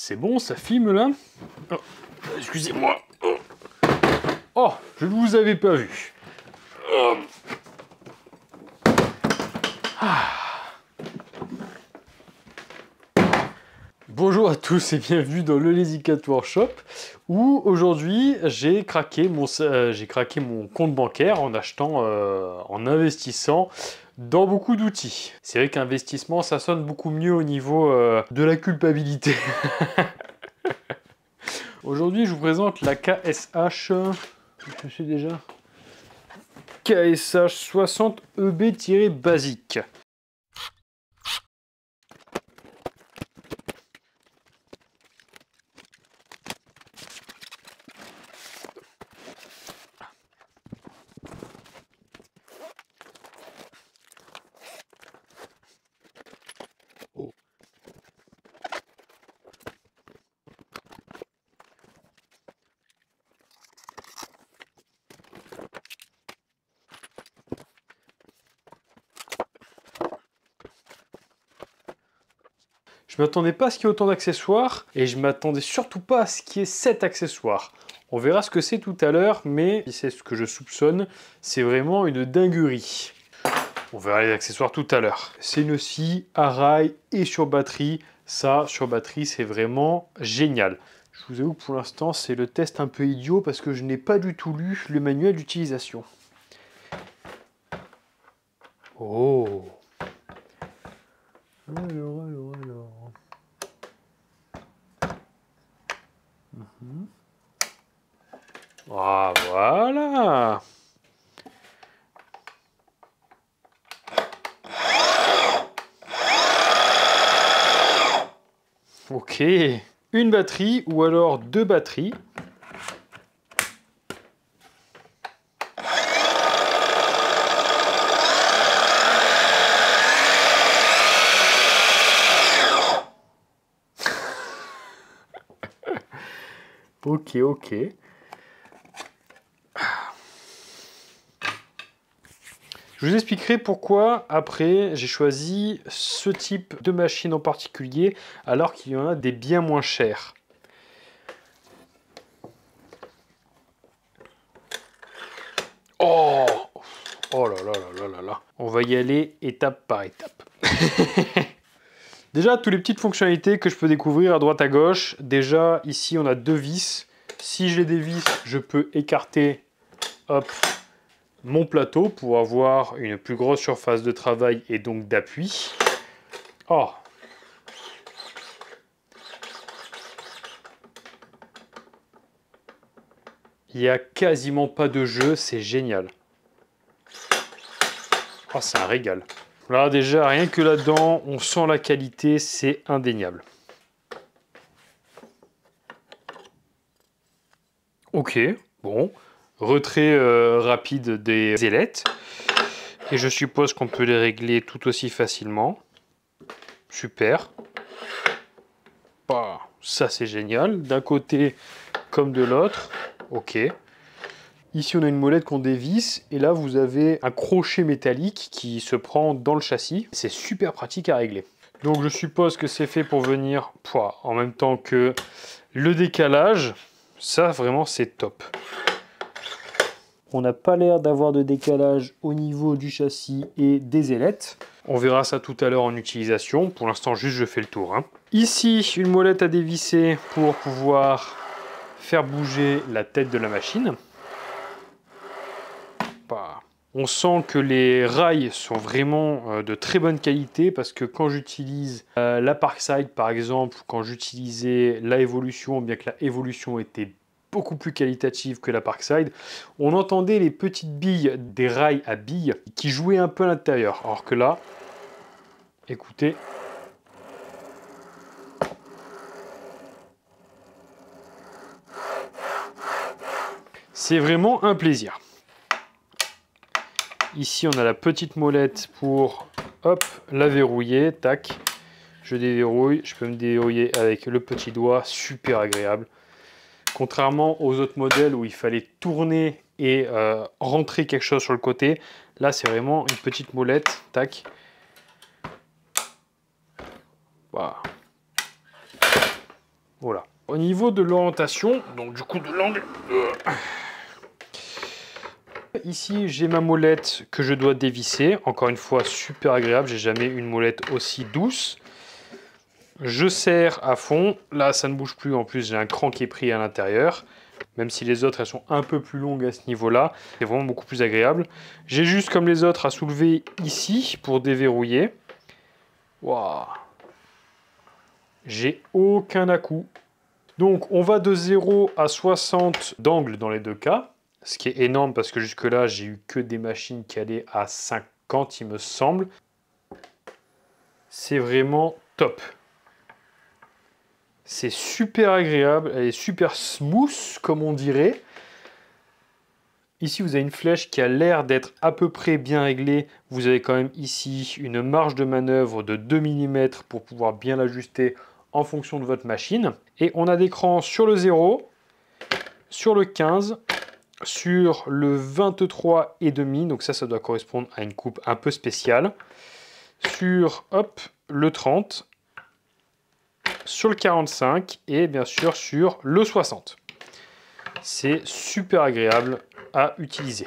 C'est bon, ça filme là? Oh, excusez-moi. Oh, je ne vous avais pas vu. Oh. Ah. Bonjour à tous et bienvenue dans le Lazy Cat Workshop où aujourd'hui j'ai craqué mon compte bancaire en achetant, en investissant dans beaucoup d'outils. C'est vrai qu'investissement ça sonne beaucoup mieux au niveau de la culpabilité. Aujourd'hui je vous présente la KSH, je sais déjà, KSH 60 EB-basique. Je m'attendais pas à ce qu'il y ait autant d'accessoires et je m'attendais surtout pas à ce qu'il y ait 7 accessoires. On verra ce que c'est tout à l'heure, mais si c'est ce que je soupçonne, c'est vraiment une dinguerie. On verra les accessoires tout à l'heure. C'est une scie à rail et sur batterie. Ça, sur batterie, c'est vraiment génial. Je vous avoue que pour l'instant, c'est le test un peu idiot parce que je n'ai pas du tout lu le manuel d'utilisation. Oh! Alors. Ah, voilà. Ok. Une batterie ou alors 2 batteries. Ok. Je vous expliquerai pourquoi, après, j'ai choisi ce type de machine en particulier, alors qu'il y en a des bien moins chers. Oh! Oh là là là là là là. On va y aller étape par étape. Déjà, toutes les petites fonctionnalités que je peux découvrir à droite à gauche. Déjà, ici, on a 2 vis. Si je les dévisse, je peux écarter, hop, mon plateau pour avoir une plus grosse surface de travail et donc d'appui. Oh! Il n'y a quasiment pas de jeu, c'est génial. Oh, c'est un régal. Là, déjà, rien que là-dedans, on sent la qualité, c'est indéniable. Ok, bon. Retrait rapide des ailettes. Et je suppose qu'on peut les régler tout aussi facilement. Super. Bah, ça, c'est génial. D'un côté comme de l'autre. Ok. Ici, on a une molette qu'on dévisse. Et là, vous avez un crochet métallique qui se prend dans le châssis. C'est super pratique à régler. Donc, je suppose que c'est fait pour venir en même temps que le décalage. Ça, vraiment, c'est top. On n'a pas l'air d'avoir de décalage au niveau du châssis et des ailettes. On verra ça tout à l'heure en utilisation. Pour l'instant, juste je fais le tour. Ici, une molette à dévisser pour pouvoir faire bouger la tête de la machine. On sent que les rails sont vraiment de très bonne qualité parce que quand j'utilise la Parkside par exemple, quand j'utilisais la Evolution, bien que la Evolution était beaucoup plus qualitative que la Parkside, on entendait les petites billes des rails à billes qui jouaient un peu à l'intérieur. Alors que là, écoutez. C'est vraiment un plaisir. Ici, on a la petite molette pour, hop, la verrouiller, tac. Je déverrouille, je peux me déverrouiller avec le petit doigt, super agréable. Contrairement aux autres modèles où il fallait tourner et rentrer quelque chose sur le côté, là c'est vraiment une petite molette, tac. Voilà. Voilà. Au niveau de l'orientation, donc du coup de l'angle, ici j'ai ma molette que je dois dévisser. Encore une fois, super agréable, j'ai jamais eu une molette aussi douce. Je serre à fond, là ça ne bouge plus, en plus j'ai un cran qui est pris à l'intérieur. Même si les autres elles sont un peu plus longues à ce niveau-là, c'est vraiment beaucoup plus agréable. J'ai juste comme les autres à soulever ici pour déverrouiller. Waouh! J'ai aucun à-coup. Donc on va de 0 à 60 d'angle dans les deux cas, ce qui est énorme parce que jusque-là j'ai eu que des machines qui allaient à 50 il me semble. C'est vraiment top. C'est super agréable, elle est super smooth comme on dirait. Ici vous avez une flèche qui a l'air d'être à peu près bien réglée. Vous avez quand même ici une marge de manœuvre de 2 mm pour pouvoir bien l'ajuster en fonction de votre machine. Et on a des crans sur le 0, sur le 15, sur le 23,5, donc ça doit correspondre à une coupe un peu spéciale, sur hop, le 30, sur le 45 et bien sûr sur le 60. C'est super agréable à utiliser.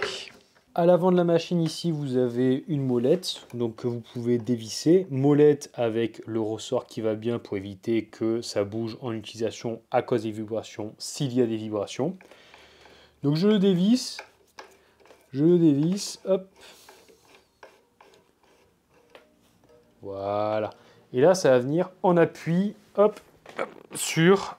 À l'avant de la machine ici vous avez une molette donc que vous pouvez dévisser, molette avec le ressort qui va bien pour éviter que ça bouge en utilisation à cause des vibrations s'il y a des vibrations. Donc je le dévisse, hop, voilà. Et là ça va venir en appui, hop, sur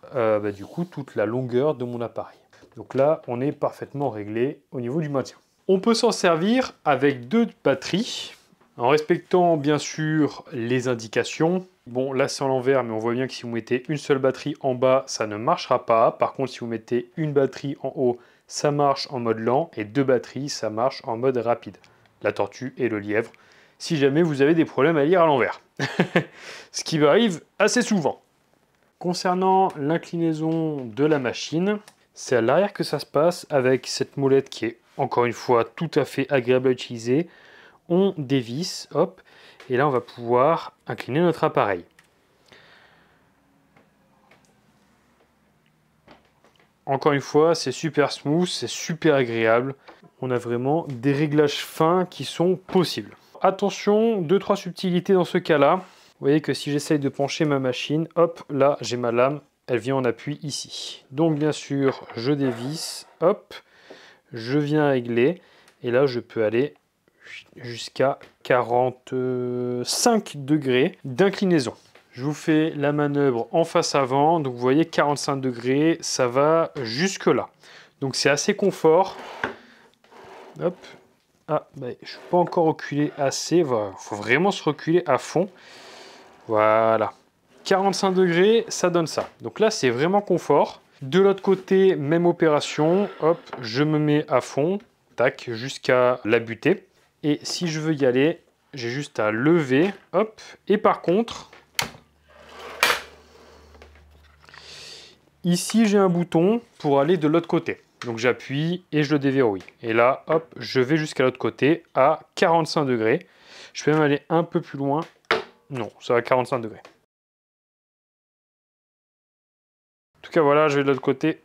du coup toute la longueur de mon appareil. Donc là on est parfaitement réglé au niveau du maintien. On peut s'en servir avec 2 batteries, en respectant bien sûr les indications. Bon, là c'est en l'envers, mais on voit bien que si vous mettez une seule batterie en bas, ça ne marchera pas. Par contre, si vous mettez une batterie en haut, ça marche en mode lent, et 2 batteries, ça marche en mode rapide. La tortue et le lièvre, si jamais vous avez des problèmes à lire à l'envers. Ce qui arrive assez souvent. Concernant l'inclinaison de la machine, c'est à l'arrière que ça se passe avec cette molette qui est encore une fois tout à fait agréable à utiliser. On dévisse, hop, et là on va pouvoir incliner notre appareil. Encore une fois, c'est super smooth, c'est super agréable. On a vraiment des réglages fins qui sont possibles. Attention, 2-3 subtilités dans ce cas-là. Vous voyez que si j'essaye de pencher ma machine, hop, là j'ai ma lame, elle vient en appui ici. Donc bien sûr, je dévisse, hop, je viens régler, et là je peux aller jusqu'à 45 degrés d'inclinaison. Je vous fais la manœuvre en face avant, donc vous voyez 45 degrés, ça va jusque là. Donc c'est assez confort. Hop. Ah, je ne suis pas encore reculé assez, il faut vraiment se reculer à fond. Voilà. 45 degrés, ça donne ça. Donc là, c'est vraiment confort. De l'autre côté, même opération. Hop, je me mets à fond. Tac, jusqu'à la butée. Et si je veux y aller, j'ai juste à lever. Hop. Et par contre, ici, j'ai un bouton pour aller de l'autre côté. Donc j'appuie et je le déverrouille. Et là, hop, je vais jusqu'à l'autre côté à 45 degrés. Je peux même aller un peu plus loin. Non, ça va à 45 degrés. En tout cas, voilà, je vais de l'autre côté.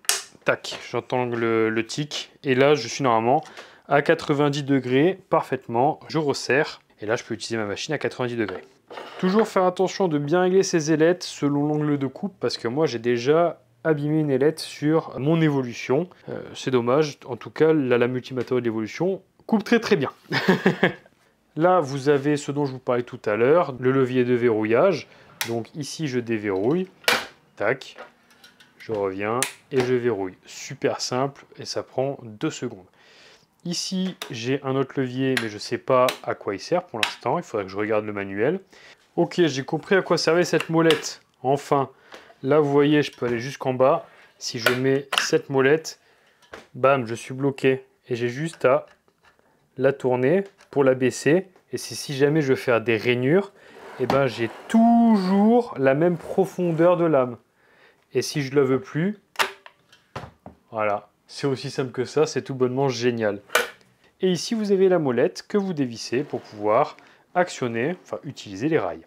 Tac, j'entends le tic. Et là, je suis normalement à 90 degrés, parfaitement. Je resserre. Et là, je peux utiliser ma machine à 90 degrés. Toujours faire attention de bien régler ces ailettes selon l'angle de coupe, parce que moi, j'ai déjà abîmé une ailette sur mon évolution. C'est dommage. En tout cas, la lame multimatériau d'évolution coupe très très bien. Là, vous avez ce dont je vous parlais tout à l'heure, le levier de verrouillage. Donc ici, je déverrouille. Tac. Je reviens et je verrouille. Super simple et ça prend 2 secondes. Ici, j'ai un autre levier, mais je ne sais pas à quoi il sert pour l'instant. Il faudrait que je regarde le manuel. Ok, j'ai compris à quoi servait cette molette. Enfin, là, vous voyez, je peux aller jusqu'en bas. Si je mets cette molette, bam, je suis bloqué. Et j'ai juste à la tourner pour la baisser. Et si jamais je veux faire des rainures, eh ben, j'ai toujours la même profondeur de lame. Et si je ne la veux plus, voilà, c'est aussi simple que ça, c'est tout bonnement génial. Et ici, vous avez la molette que vous dévissez pour pouvoir actionner, enfin utiliser les rails.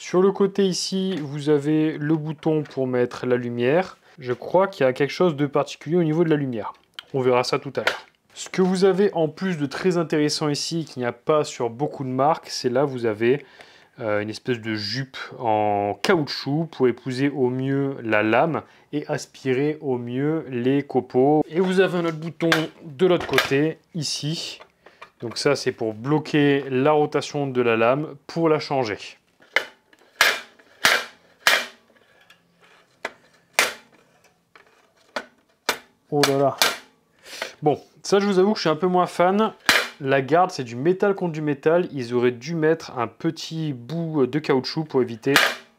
Sur le côté ici, vous avez le bouton pour mettre la lumière. Je crois qu'il y a quelque chose de particulier au niveau de la lumière. On verra ça tout à l'heure. Ce que vous avez en plus de très intéressant ici, qu'il n'y a pas sur beaucoup de marques, c'est là vous avez une espèce de jupe en caoutchouc pour épouser au mieux la lame et aspirer au mieux les copeaux. Et vous avez un autre bouton de l'autre côté, ici. Donc ça, c'est pour bloquer la rotation de la lame pour la changer. Oh là là. Bon, ça je vous avoue que je suis un peu moins fan. La garde, c'est du métal contre du métal. Ils auraient dû mettre un petit bout de caoutchouc pour éviter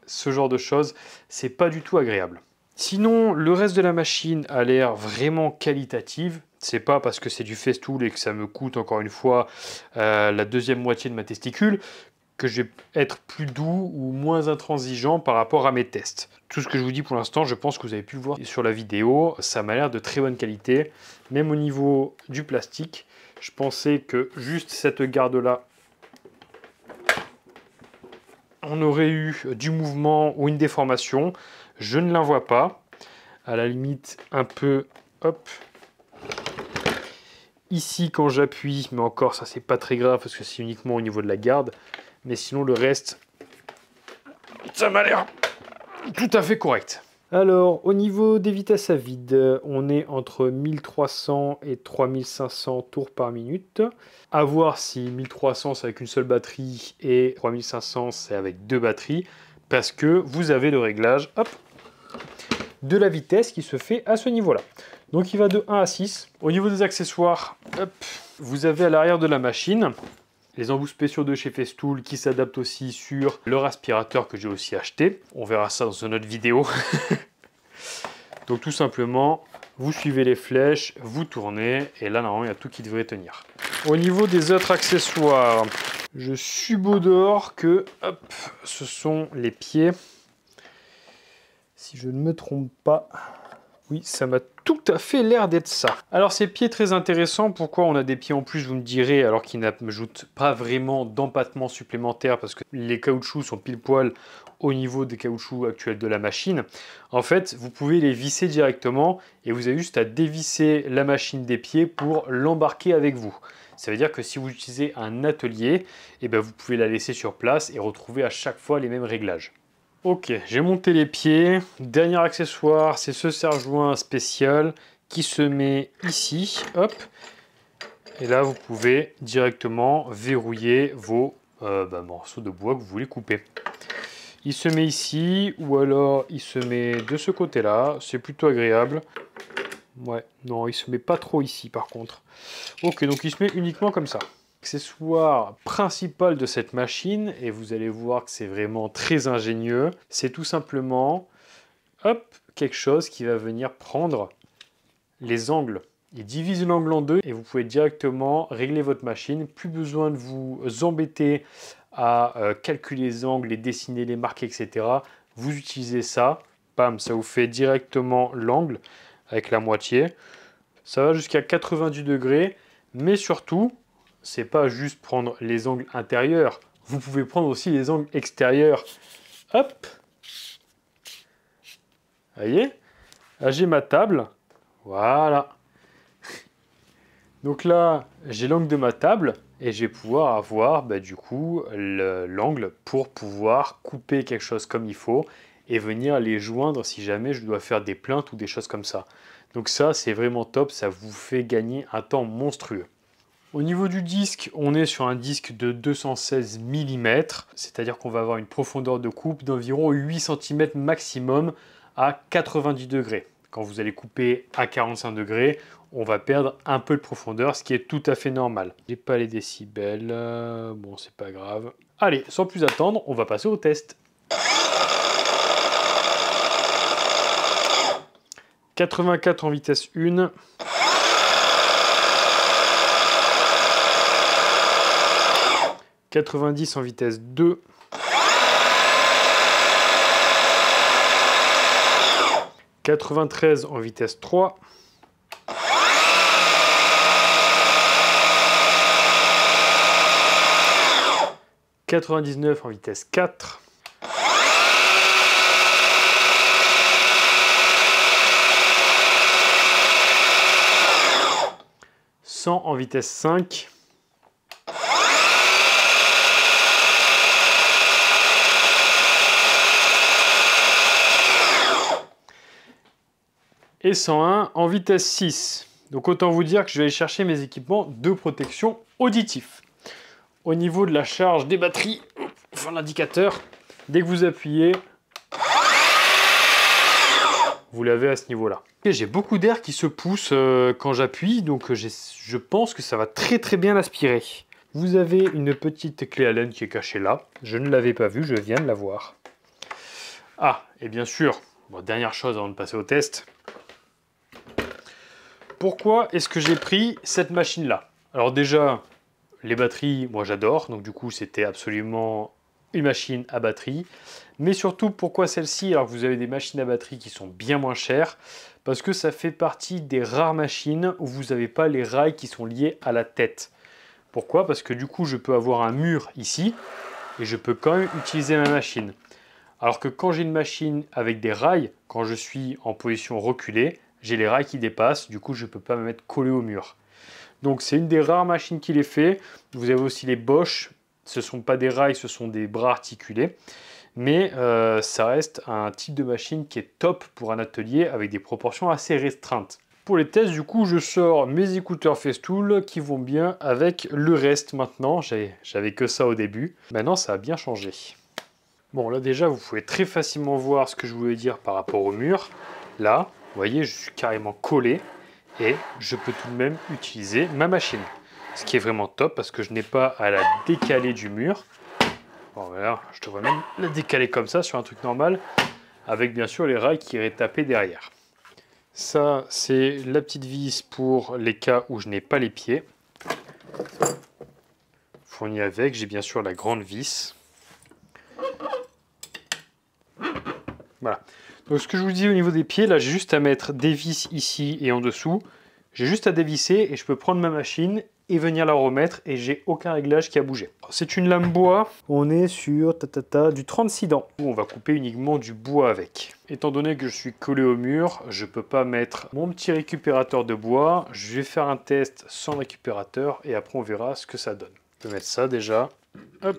ce genre de choses. C'est pas du tout agréable. Sinon, le reste de la machine a l'air vraiment qualitative. C'est pas parce que c'est du Festool et que ça me coûte encore une fois la deuxième moitié de ma testicule que je vais être plus doux ou moins intransigeant par rapport à mes tests. Tout ce que je vous dis pour l'instant, je pense que vous avez pu le voir sur la vidéo, ça m'a l'air de très bonne qualité. Même au niveau du plastique, je pensais que juste cette garde-là, on aurait eu du mouvement ou une déformation. Je ne la vois pas. À la limite, un peu, hop. Ici, quand j'appuie, mais encore, ça c'est pas très grave parce que c'est uniquement au niveau de la garde. Mais sinon, le reste, ça m'a l'air tout à fait correct. Alors, au niveau des vitesses à vide, on est entre 1300 et 3500 tours par minute. À voir si 1300 c'est avec une seule batterie et 3500 c'est avec deux batteries, parce que vous avez le réglage, hop, de la vitesse qui se fait à ce niveau-là. Donc il va de 1 à 6. Au niveau des accessoires, hop, vous avez à l'arrière de la machine les embouts spéciaux de chez Festool qui s'adaptent aussi sur leur aspirateur que j'ai aussi acheté. On verra ça dans une autre vidéo. Donc tout simplement, vous suivez les flèches, vous tournez, et là normalement il y a tout qui devrait tenir. Au niveau des autres accessoires, je subodore que hop, ce sont les pieds. Si je ne me trompe pas, oui, ça m'a tout à fait l'air d'être ça. Alors ces pieds très intéressants, pourquoi on a des pieds en plus, vous me direz, alors qu'ils n'ajoutent pas vraiment d'empattement supplémentaire parce que les caoutchoucs sont pile poil au niveau des caoutchoucs actuels de la machine. En fait, vous pouvez les visser directement et vous avez juste à dévisser la machine des pieds pour l'embarquer avec vous. Ça veut dire que si vous utilisez un atelier, eh ben vous pouvez la laisser sur place et retrouver à chaque fois les mêmes réglages. Ok, j'ai monté les pieds. Dernier accessoire, c'est ce serre-joint spécial qui se met ici. Hop. Et là, vous pouvez directement verrouiller vos morceaux de bois que vous voulez couper. Il se met ici ou alors il se met de ce côté-là. C'est plutôt agréable. Ouais, non, il se met pas trop ici par contre. Ok, donc il se met uniquement comme ça. L'accessoire principal de cette machine, et vous allez voir que c'est vraiment très ingénieux, c'est tout simplement hop, quelque chose qui va venir prendre les angles. Il divise l'angle en deux et vous pouvez directement régler votre machine. Plus besoin de vous embêter à calculer les angles, les dessiner, les marquer, etc. Vous utilisez ça, bam, ça vous fait directement l'angle avec la moitié. Ça va jusqu'à 90 degrés, mais surtout, c'est pas juste prendre les angles intérieurs, vous pouvez prendre aussi les angles extérieurs. Hop, vous voyez, là j'ai ma table, voilà. Donc là, j'ai l'angle de ma table et je vais pouvoir avoir du coup l'angle pour pouvoir couper quelque chose comme il faut et venir les joindre si jamais je dois faire des plaintes ou des choses comme ça. Donc ça, c'est vraiment top, ça vous fait gagner un temps monstrueux. Au niveau du disque, on est sur un disque de 216 mm, c'est-à-dire qu'on va avoir une profondeur de coupe d'environ 8 cm maximum à 90 degrés. Quand vous allez couper à 45 degrés, on va perdre un peu de profondeur, ce qui est tout à fait normal. J'ai pas les décibels, bon c'est pas grave. Allez, sans plus attendre, on va passer au test. 84 en vitesse 1. 90 en vitesse 2. 93 en vitesse 3. 99 en vitesse 4. 100 en vitesse 5. Et 101 en vitesse 6. Donc autant vous dire que je vais aller chercher mes équipements de protection auditif. Au niveau de la charge des batteries, enfin l'indicateur, dès que vous appuyez, vous l'avez à ce niveau-là. J'ai beaucoup d'air qui se pousse quand j'appuie, donc je pense que ça va très très bien l'aspirer. Vous avez une petite clé Allen qui est cachée là. Je ne l'avais pas vue, je viens de la voir. Ah, et bien sûr, bon, dernière chose avant de passer au test. Pourquoi est-ce que j'ai pris cette machine-là? Alors déjà, les batteries, moi j'adore, donc du coup c'était absolument une machine à batterie. Mais surtout, pourquoi celle-ci alors que vous avez des machines à batterie qui sont bien moins chères? Parce que ça fait partie des rares machines où vous n'avez pas les rails qui sont liés à la tête. Pourquoi? Parce que du coup je peux avoir un mur ici et je peux quand même utiliser ma machine. Alors que quand j'ai une machine avec des rails, quand je suis en position reculée, j'ai les rails qui dépassent, du coup je ne peux pas me mettre collé au mur. Donc c'est une des rares machines qui les fait. Vous avez aussi les Bosch, ce ne sont pas des rails, ce sont des bras articulés. Mais ça reste un type de machine qui est top pour un atelier avec des proportions assez restreintes. Pour les tests, du coup, je sors mes écouteurs Festool qui vont bien avec le reste maintenant. J'avais que ça au début. Maintenant, ça a bien changé. Bon, là déjà, vous pouvez très facilement voir ce que je voulais dire par rapport au mur. Là, vous voyez, je suis carrément collé et je peux tout de même utiliser ma machine. Ce qui est vraiment top parce que je n'ai pas à la décaler du mur. Bon, voilà, je devrais même la décaler comme ça sur un truc normal avec bien sûr les rails qui iraient taper derrière. Ça, c'est la petite vis pour les cas où je n'ai pas les pieds. Fourni avec, j'ai bien sûr la grande vis. Voilà. Donc ce que je vous dis au niveau des pieds, là j'ai juste à mettre des vis ici et en dessous. J'ai juste à dévisser et je peux prendre ma machine et venir la remettre et j'ai aucun réglage qui a bougé. C'est une lame bois, on est sur du 36 dents. On va couper uniquement du bois avec. Étant donné que je suis collé au mur, je ne peux pas mettre mon petit récupérateur de bois. Je vais faire un test sans récupérateur et après on verra ce que ça donne. Je vais mettre ça déjà. Hop.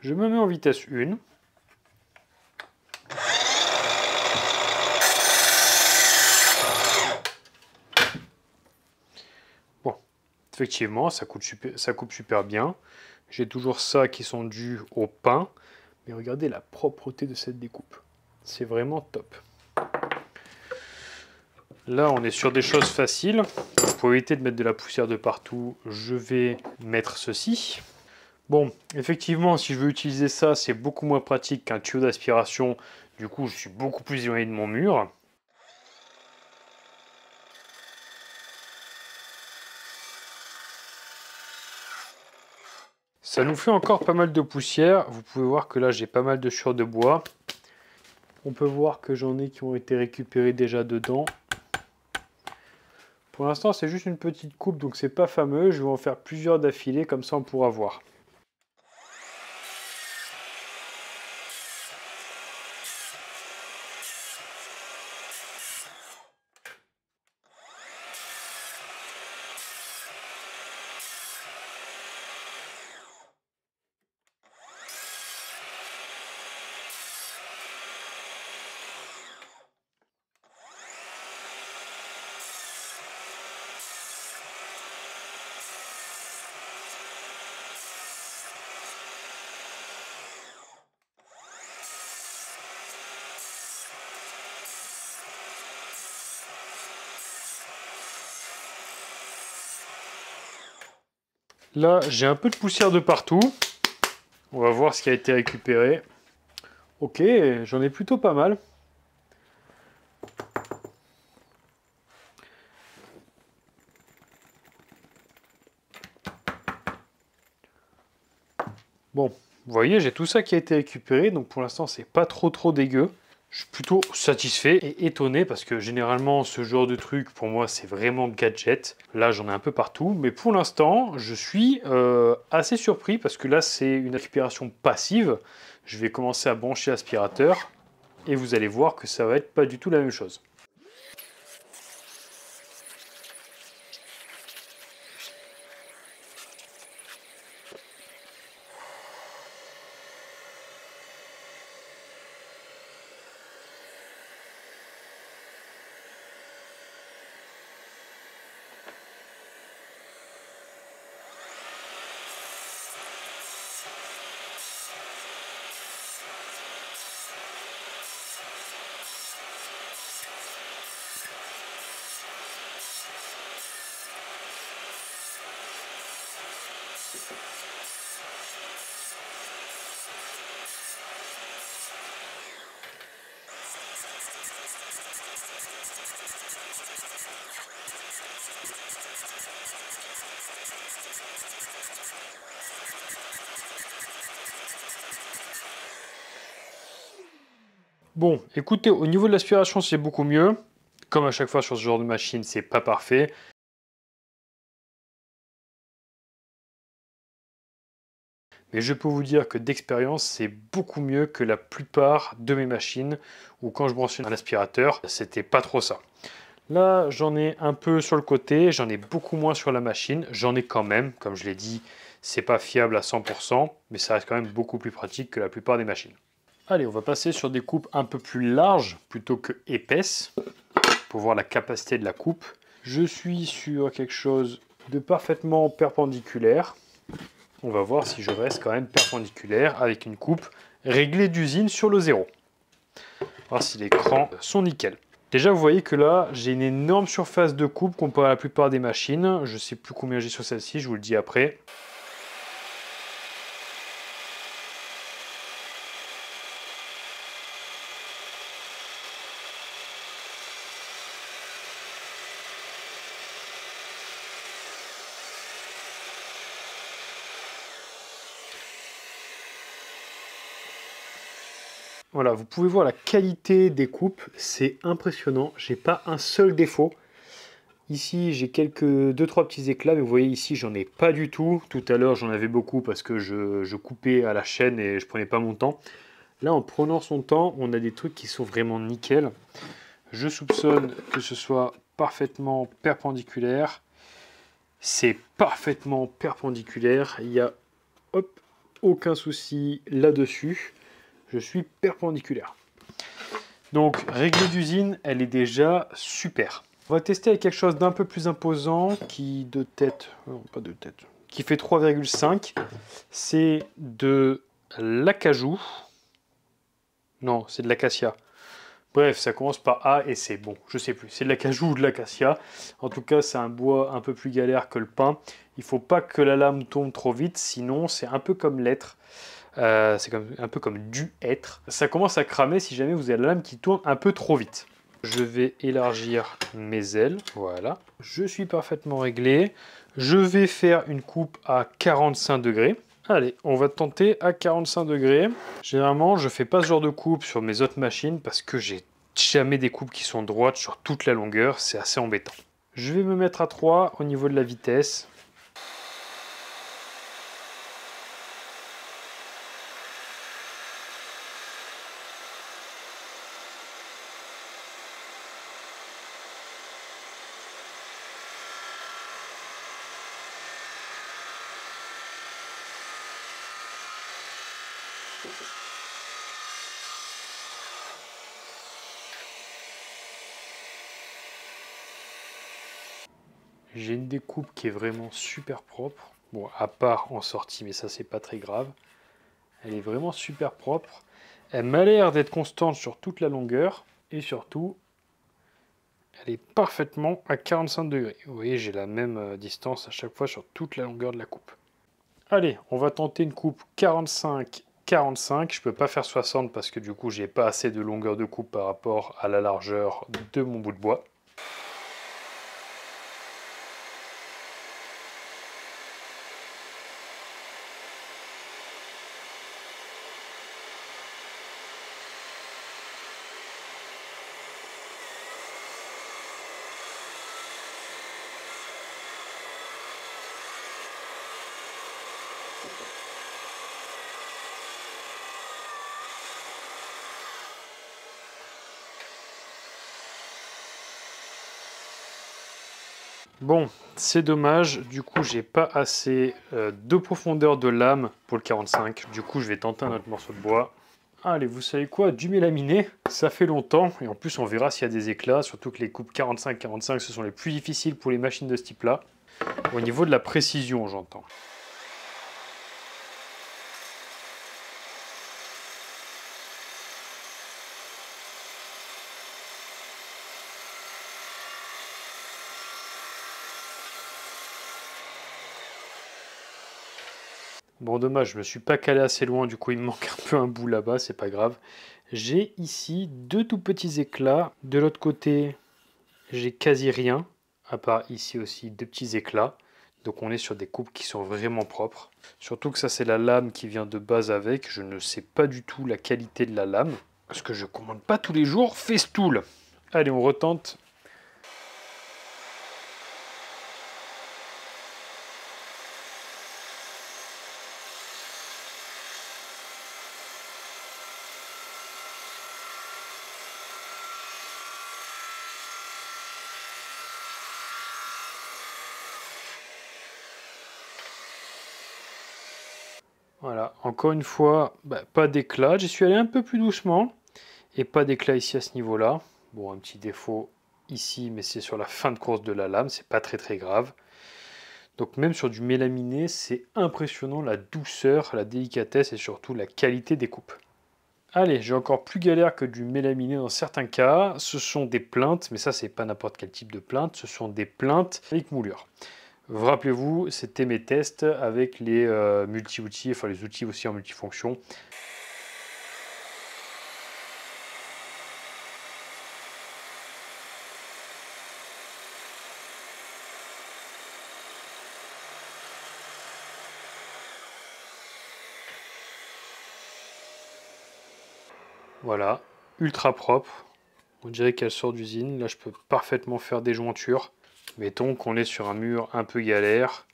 Je me mets en vitesse 1. Bon, effectivement, ça coupe super bien. J'ai toujours ça qui sont dus au pain. Mais regardez la propreté de cette découpe. C'est vraiment top. Là, on est sur des choses faciles. Pour éviter de mettre de la poussière de partout, je vais mettre ceci. Bon, effectivement, si je veux utiliser ça, c'est beaucoup moins pratique qu'un tuyau d'aspiration. Du coup, je suis beaucoup plus éloigné de mon mur. Ça nous fait encore pas mal de poussière. Vous pouvez voir que là, j'ai pas mal de chiures de bois. On peut voir que j'en ai qui ont été récupérés déjà dedans. Pour l'instant, c'est juste une petite coupe, donc c'est pas fameux. Je vais en faire plusieurs d'affilée, comme ça on pourra voir. Là, j'ai un peu de poussière de partout. On va voir ce qui a été récupéré. Ok, j'en ai plutôt pas mal. Bon, vous voyez, j'ai tout ça qui a été récupéré. Donc pour l'instant, c'est pas trop dégueu. Je suis plutôt satisfait et étonné parce que généralement ce genre de truc pour moi c'est vraiment gadget. Là j'en ai un peu partout mais pour l'instant je suis assez surpris parce que là c'est une aspiration passive. Je vais commencer à brancher l'aspirateur et vous allez voir que ça va être pas du tout la même chose. Bon, écoutez, au niveau de l'aspiration, c'est beaucoup mieux. Comme à chaque fois sur ce genre de machine, c'est pas parfait. Mais je peux vous dire que d'expérience, c'est beaucoup mieux que la plupart de mes machines où quand je branchais un aspirateur, c'était pas trop ça. Là, j'en ai un peu sur le côté, j'en ai beaucoup moins sur la machine. J'en ai quand même, comme je l'ai dit, c'est pas fiable à 100%, mais ça reste quand même beaucoup plus pratique que la plupart des machines. Allez, on va passer sur des coupes un peu plus larges plutôt que épaisses pour voir la capacité de la coupe. Je suis sur quelque chose de parfaitement perpendiculaire. On va voir si je reste quand même perpendiculaire avec une coupe réglée d'usine sur le zéro. Voir si les crans sont nickel. Déjà, vous voyez que là, j'ai une énorme surface de coupe comparée à la plupart des machines. Je ne sais plus combien j'ai sur celle-ci, je vous le dis après. Voilà, vous pouvez voir la qualité des coupes, c'est impressionnant. J'ai pas un seul défaut. Ici, j'ai deux, trois petits éclats, mais vous voyez ici, j'en ai pas du tout. Tout à l'heure, j'en avais beaucoup parce que je coupais à la chaîne et je prenais pas mon temps. Là, en prenant son temps, on a des trucs qui sont vraiment nickel. Je soupçonne que ce soit parfaitement perpendiculaire. C'est parfaitement perpendiculaire. Il n'y a aucun souci là-dessus. Je suis perpendiculaire. Donc, réglée d'usine, elle est déjà super. On va tester avec quelque chose d'un peu plus imposant qui qui fait 3,5. C'est de l'acajou. Non, c'est de l'acacia. Bref, ça commence par A et c'est bon, je sais plus. C'est de l'acajou ou de l'acacia. En tout cas, c'est un bois un peu plus galère que le pin. Il ne faut pas que la lame tombe trop vite, sinon c'est un peu comme l'être. C'est un peu comme du être. Ça commence à cramer si jamais vous avez la lame qui tourne un peu trop vite. Je vais élargir mes ailes, voilà. Je suis parfaitement réglé. Je vais faire une coupe à 45 degrés. Allez, on va tenter à 45 degrés. Généralement, je ne fais pas ce genre de coupe sur mes autres machines parce que j'ai jamais des coupes qui sont droites sur toute la longueur. C'est assez embêtant. Je vais me mettre à 3 au niveau de la vitesse. J'ai une découpe qui est vraiment super propre. Bon, à part en sortie, mais ça, c'est pas très grave. Elle est vraiment super propre. Elle m'a l'air d'être constante sur toute la longueur. Et surtout, elle est parfaitement à 45 degrés. Vous voyez, j'ai la même distance à chaque fois sur toute la longueur de la coupe. Allez, on va tenter une coupe 45-45. Je ne peux pas faire 60 parce que du coup, j'ai pas assez de longueur de coupe par rapport à la largeur de mon bout de bois. Bon, c'est dommage, du coup j'ai pas assez de profondeur de lame pour le 45, du coup je vais tenter un autre morceau de bois. Allez, vous savez quoi, du mélaminé, ça fait longtemps, et en plus on verra s'il y a des éclats, surtout que les coupes 45-45 ce sont les plus difficiles pour les machines de ce type là, au niveau de la précision j'entends. Bon, dommage, je me suis pas calé assez loin, du coup il me manque un peu un bout là-bas, c'est pas grave. J'ai ici deux tout petits éclats. De l'autre côté, j'ai quasi rien, à part ici aussi deux petits éclats. Donc on est sur des coupes qui sont vraiment propres. Surtout que ça c'est la lame qui vient de base avec. Je ne sais pas du tout la qualité de la lame. Parce que je commande pas tous les jours Festool. Allez, on retente. Voilà, encore une fois, pas d'éclat. J'y suis allé un peu plus doucement. Et pas d'éclat ici à ce niveau-là. Bon, un petit défaut ici, mais c'est sur la fin de course de la lame. C'est pas très grave. Donc même sur du mélaminé, c'est impressionnant la douceur, la délicatesse et surtout la qualité des coupes. Allez, j'ai encore plus galère que du mélaminé dans certains cas. Ce sont des plinthes, mais ça c'est pas n'importe quel type de plainte. Ce sont des plinthes avec moulure. Rappelez-vous, c'était mes tests avec les multi-outils, enfin les outils aussi en multifonction. Voilà, ultra propre. On dirait qu'elle sort d'usine. Là, je peux parfaitement faire des jointures. Mettons qu'on est sur un mur un peu galère.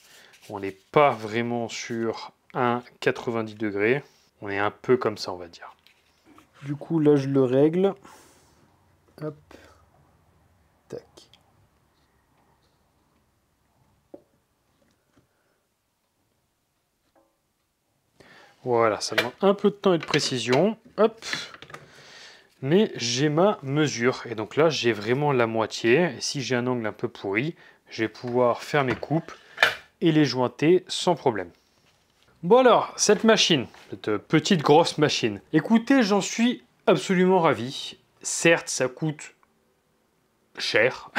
On n'est pas vraiment sur un 90 degrés. On est un peu comme ça, on va dire. Du coup, là, je le règle. Hop. Tac. Voilà, ça demande un peu de temps et de précision. Hop. Mais j'ai ma mesure. Et donc là, j'ai vraiment la moitié. Et si j'ai un angle un peu pourri, je vais pouvoir faire mes coupes et les jointer sans problème. Bon alors, cette machine, cette petite grosse machine, écoutez, j'en suis absolument ravi. Certes, ça coûte cher.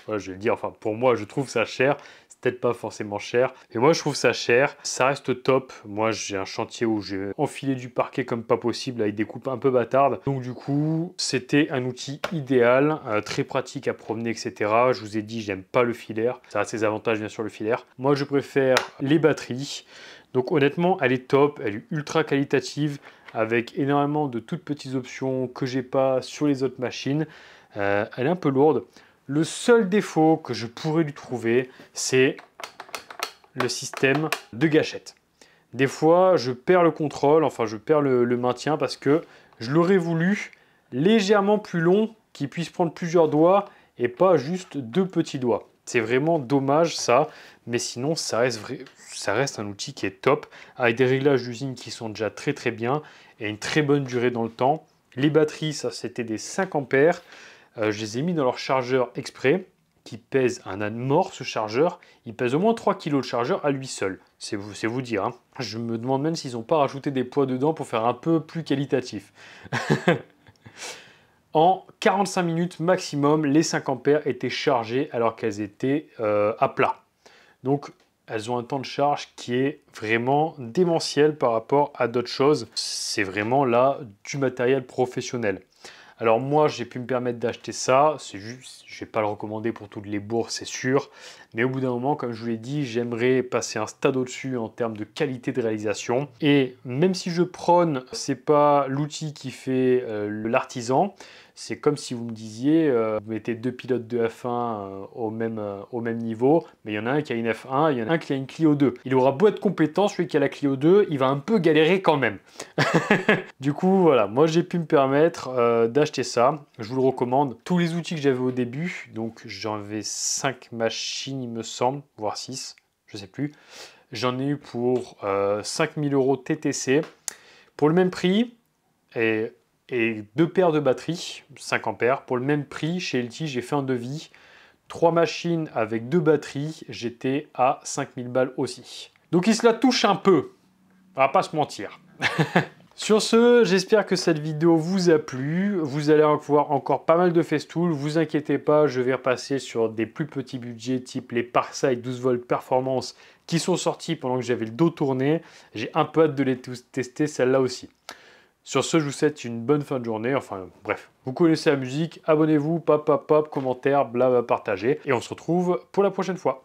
Voilà, je vais le dire, enfin pour moi, je trouve ça cher. C'est peut-être pas forcément cher, mais moi je trouve ça cher. Ça reste top. Moi j'ai un chantier où j'ai enfilé du parquet comme pas possible avec des coupes un peu bâtardes. Donc du coup, c'était un outil idéal, très pratique à promener, etc. Je vous ai dit, j'aime pas le filaire. Ça a ses avantages bien sûr le filaire. Moi je préfère les batteries. Donc honnêtement, elle est top, elle est ultra qualitative avec énormément de toutes petites options que j'ai pas sur les autres machines. Elle est un peu lourde. Le seul défaut que je pourrais lui trouver, c'est le système de gâchette. Des fois, je perds le contrôle, enfin je perds le maintien parce que je l'aurais voulu légèrement plus long, qui puisse prendre plusieurs doigts et pas juste deux petits doigts. C'est vraiment dommage ça, mais sinon ça reste un outil qui est top, avec des réglages d'usine qui sont déjà très bien et une très bonne durée dans le temps. Les batteries, ça c'était des 5 ampères. Je les ai mis dans leur chargeur exprès, qui pèse un âne mort ce chargeur. Il pèse au moins 3 kg le chargeur à lui seul. C'est vous dire. Hein. Je me demande même s'ils n'ont pas rajouté des poids dedans pour faire un peu plus qualitatif. En 45 minutes maximum, les 5 ampères étaient chargées alors qu'elles étaient à plat. Donc elles ont un temps de charge qui est vraiment démentiel par rapport à d'autres choses. C'est vraiment là du matériel professionnel. Alors moi, j'ai pu me permettre d'acheter ça. C'est juste, je ne vais pas le recommander pour toutes les bourses, c'est sûr. Mais au bout d'un moment, comme je vous l'ai dit, j'aimerais passer un stade au-dessus en termes de qualité de réalisation. Et même si je prône, c'est pas l'outil qui fait l'artisan, C'est comme si vous me disiez, vous mettez 2 pilotes de F1 au même niveau, mais il y en a un qui a une F1, il y en a un qui a une Clio 2. Il aura beau être compétent, celui qui a la Clio 2, il va un peu galérer quand même. Du coup, voilà, moi j'ai pu me permettre d'acheter ça. Je vous le recommande. Tous les outils que j'avais au début, donc j'en avais 5 machines, il me semble, voire 6, je sais plus. J'en ai eu pour 5000 € TTC. Pour le même prix, et 2 paires de batteries, 5 ampères. Pour le même prix, chez LT, j'ai fait un devis. 3 machines avec 2 batteries, j'étais à 5000 balles aussi. Donc il se la touche un peu, on va pas se mentir. Sur ce, j'espère que cette vidéo vous a plu. Vous allez voir encore pas mal de festool. Vous inquiétez pas, je vais repasser sur des plus petits budgets type les Parkside 12 volts performance qui sont sortis pendant que j'avais le dos tourné. J'ai un peu hâte de les tester, celle-là aussi. Sur ce, je vous souhaite une bonne fin de journée. Enfin, bref, vous connaissez la musique. Abonnez-vous, pop, commentaires, blabla, partagez. Et on se retrouve pour la prochaine fois.